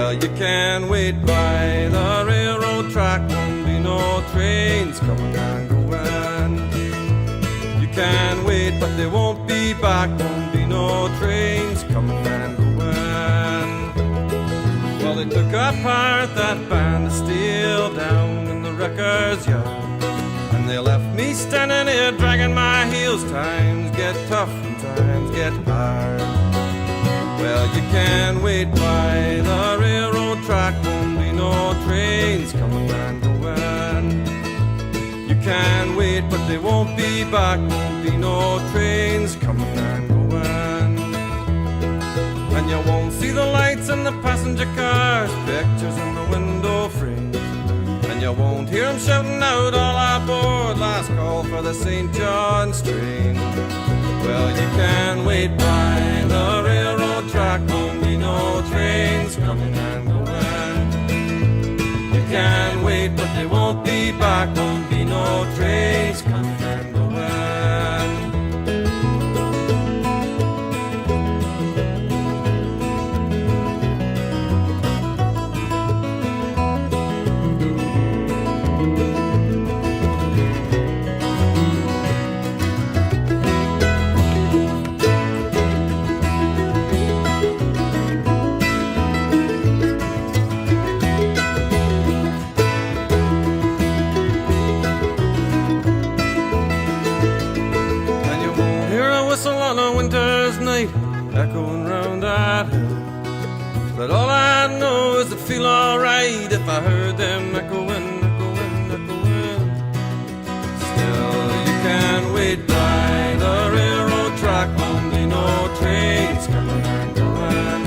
Well, you can wait by the railroad track, won't be no trains coming and going. You can wait, but they won't be back, won't be no trains coming and going. Well, they took apart that band of steel down in the wrecker's yard, and they left me standing here dragging my heels. Times get tough and times get hard. Well, you can wait by the railroad track, won't be no trains coming and going. You can wait, but they won't be back, won't be no trains coming and going. And you won't see the lights in the passenger cars, pictures in the window frames, and you won't hear them shouting out all aboard, last call for the St. John's train. Well, you can wait by the railroad track, won't be no trains coming and going. You can wait, but they won't be back, won't be no trains coming and going. Echoing round that hill, but all I know is I'd feel alright if I heard them echoing, echoing, echoing. Still, you can wait by the railroad track, won't be no trains coming and going.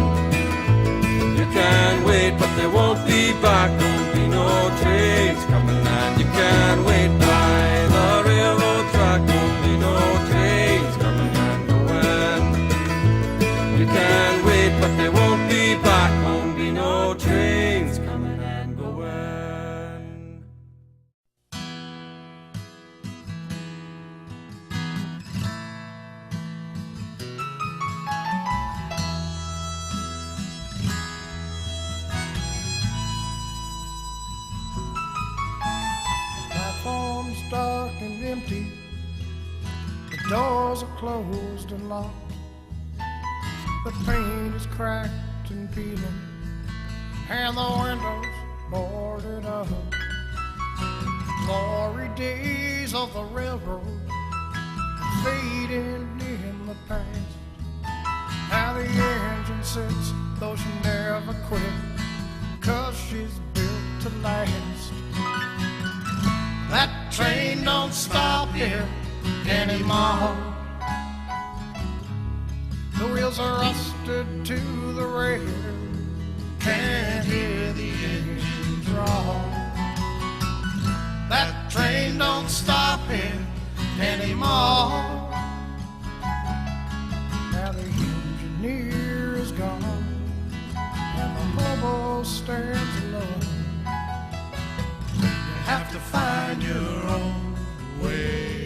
You can wait, but they won't be back, won't be no trains coming. And you can wait by the railroad track, won't be no trains coming and going. You can wait, but they won't be back, won't be no trains coming and going. Platform's dark and empty, the doors are closed and locked. The paint is cracked and peeling, and the windows boarded up. Glory days of the railroad fading in the past. How the engine sits, though she never quit, 'cause she's built to last. That train don't stop here anymore. The wheels are rusted to the rail, can't hear the engine draw. That train don't stop here anymore. Now the engineer is gone, and the hobo stands alone. You have to find your own way.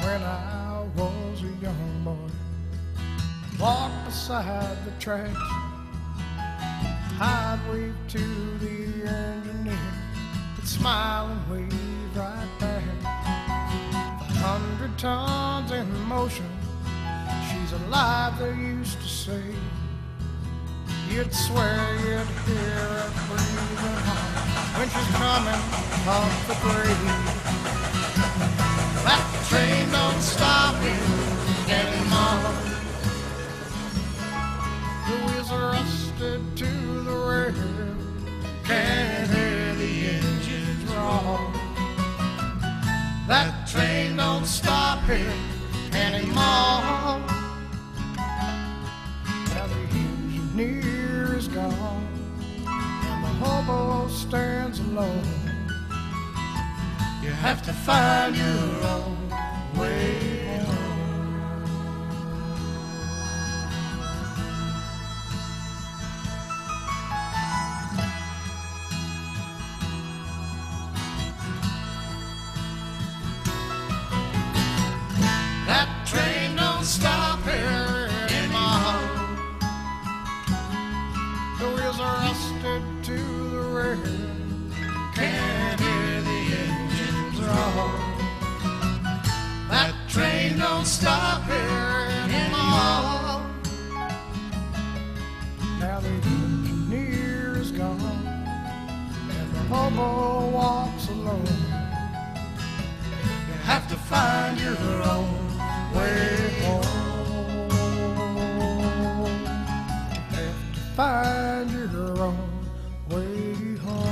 When I was a young boy, walked beside the tracks, I'd wave to the engineer, he'd smile and wave right back. 100 tons in motion, she's alive, they used to say. You'd swear you'd hear her breathing hard when she's coming off the grave. That train don't stop here anymore. The wheels are rusted to the rail, can't hear the engine draw. That train don't stop here anymore. Now the engineer is gone, and the hobo stands alone. You have to find your own way home. train don't stop here anymore. Now the engineer is gone and the hobo walks alone. You have to find your own way home. You have to find your own way home.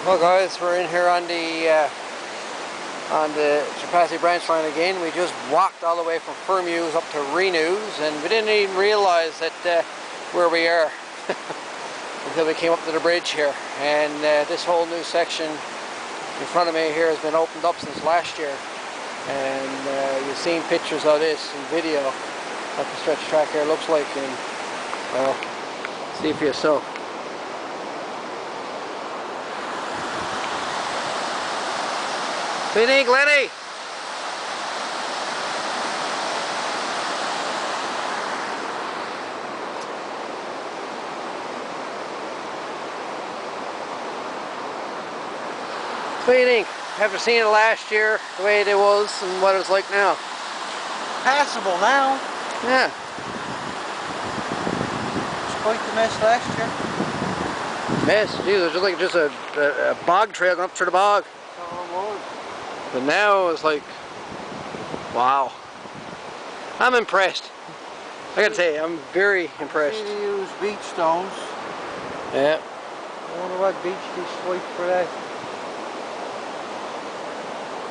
Well guys, we're in here on the Trapassi branch line again. We just walked all the way from Fermeuse up to Renewes and we didn't even realise that where we are until we came up to the bridge here. And this whole new section in front of me here has been opened up since last year. And you've seen pictures of this in video, what the stretch track here looks like, and well, see for yourself. What do you think, Lenny? What do you think? After seeing it last year, the way it was, and what it's like now? Passable now. Yeah. It's quite the mess last year. Mess, geez, it was just a bog trail going up through the bog. But now it's like, wow. I'm impressed. I gotta say, I'm very impressed. They use beach stones. Yeah. I wonder what beach they swipe for that.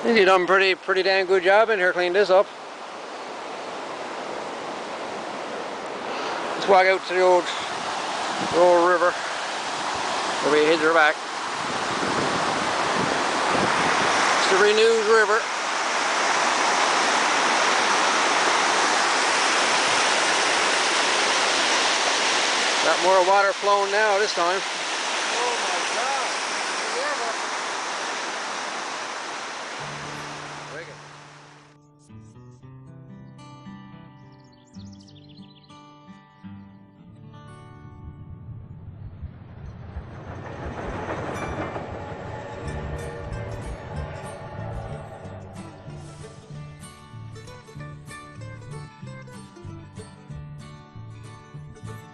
You've done a pretty damn good job in here cleaning this up. Let's walk out to the old river where we head back. It's the Renewes River. Got more water flowing now this time. Oh my God! Very good.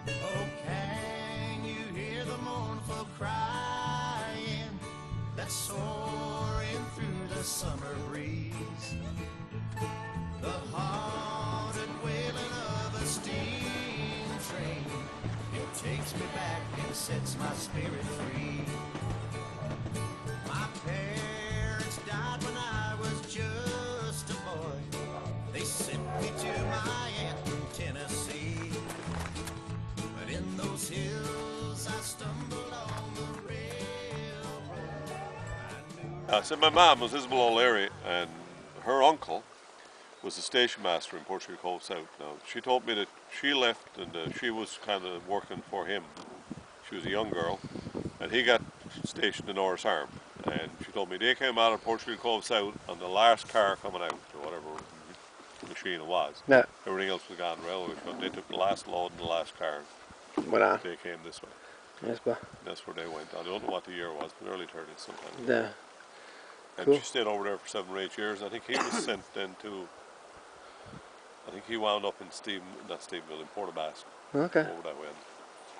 Oh, can you hear the mournful crying that's soaring through the summer breeze? The haunted wailing of a steam train, it takes me back and sets my spirit free. My parents died when I was just a boy. They sent me to my aunt in Tennessee. But in those hills So my mum was Isabel O'Leary, and her uncle was a station master in Portugal Cove South. Now, she told me that she left and she was kind of working for him. She was a young girl, and he got stationed in Norris Arm. And she told me they came out of Portugal Cove South on the last car coming out, or whatever machine it was. Yeah. Everything else was gone railway, but they took the last load in the last car. Went on. They came this way. Yes, but That's where they went. I don't know what the year was, but early 30s sometime. yeah. And Cool. she stayed over there for 7 or 8 years. I think he was sent then to, I think he wound up in not Stephenville, in Portobasque. Okay. Over that way, on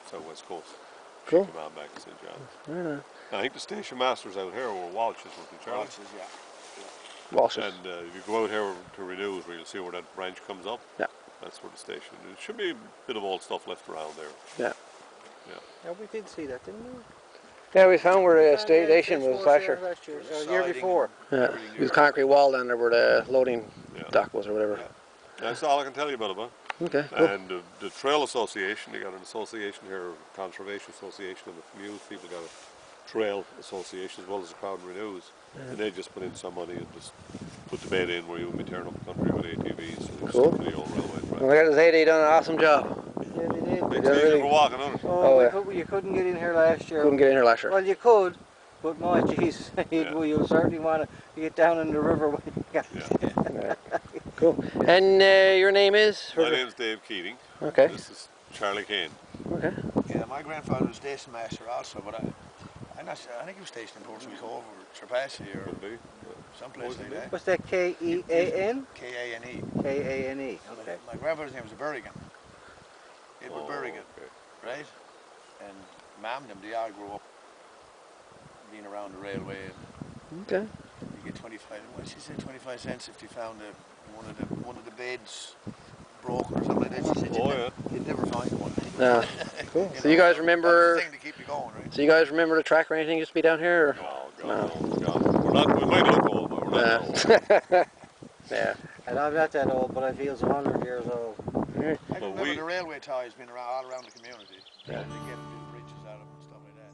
the southwest coast. Cool. She came on back to St. John's. Very nice. I think the station masters out here were Walsh's, wasn't it, Charlie? Walsh's, yeah. Walsh's. And if you go out here to Renewes, where you'll see where that branch comes up. Yeah. That's where the station. There should be a bit of old stuff left around there. Yeah. Yeah, we did see that, didn't we? Yeah, we found where the station was last year. Last year, or the year before. Yeah. It was concrete wall down there where the loading dock was or whatever. Yeah. That's all I can tell you about it, man. Okay, cool. And the Trail Association, they got an association here, a Conservation Association of the Fermeuse. People got a Trail Association as well as a crowd in Renewes. And they just put in some money and just put the bed in where you would be tearing up the country with ATVs. So Cool. the old railway track. Well, I got to say they done an awesome job. Yeah, they did. It's Yeah, easier really. for walking on it. Oh, yeah. You couldn't get in here last year. Couldn't get in here last year. Well, you could, but my geez, Yeah. you'll certainly want to get down in the river when you got Yeah. Cool. And your name is? My name's Dave Keating. Okay. This is Charlie Kane. Okay. Yeah, my grandfather was station master also, but I'm not sure. I think he was stationed in Portsmouth Cove or Trapassi or Could be. someplace like that. What's that? K-E-A-N? K-A-N-E. K-A-N-E. Okay. My grandfather's name was Berrigan. Edward Berrigan, Okay. right? And Mam and them, they all grew up being around the railway. And Okay. you get 25. What did she say? 25 cents if you found one of the beds broken or something like that. She said Oh, yeah. you'd never find one. Yeah. Cool. So you guys That remember? was the thing to keep you going, right? So you guys remember the track or anything used to be down here? Or? Oh, God, no, God. We're not, we might look old, but we're not that old. Yeah. And I'm not that old, but I feel 100 years old. Yeah. I can remember the railway ties being around all around the community. Yeah. They get little bridges out of them and stuff like that.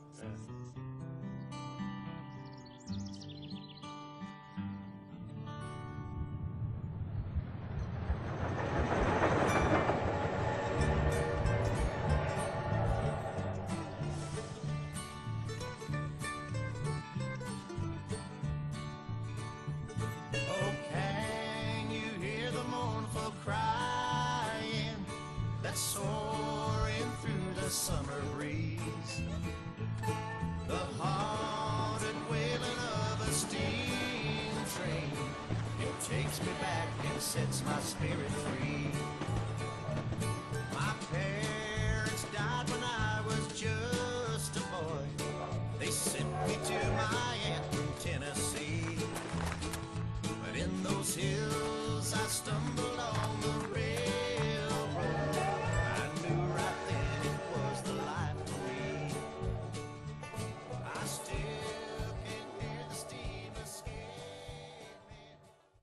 Oh, can you hear the mournful crying that's soaring through the summer breeze? The haunted wailing of a steam train, it takes me back and sets my spirit free. My parents died when I was just a boy. They sent me to my aunt in Tennessee. But in those hills I stumbled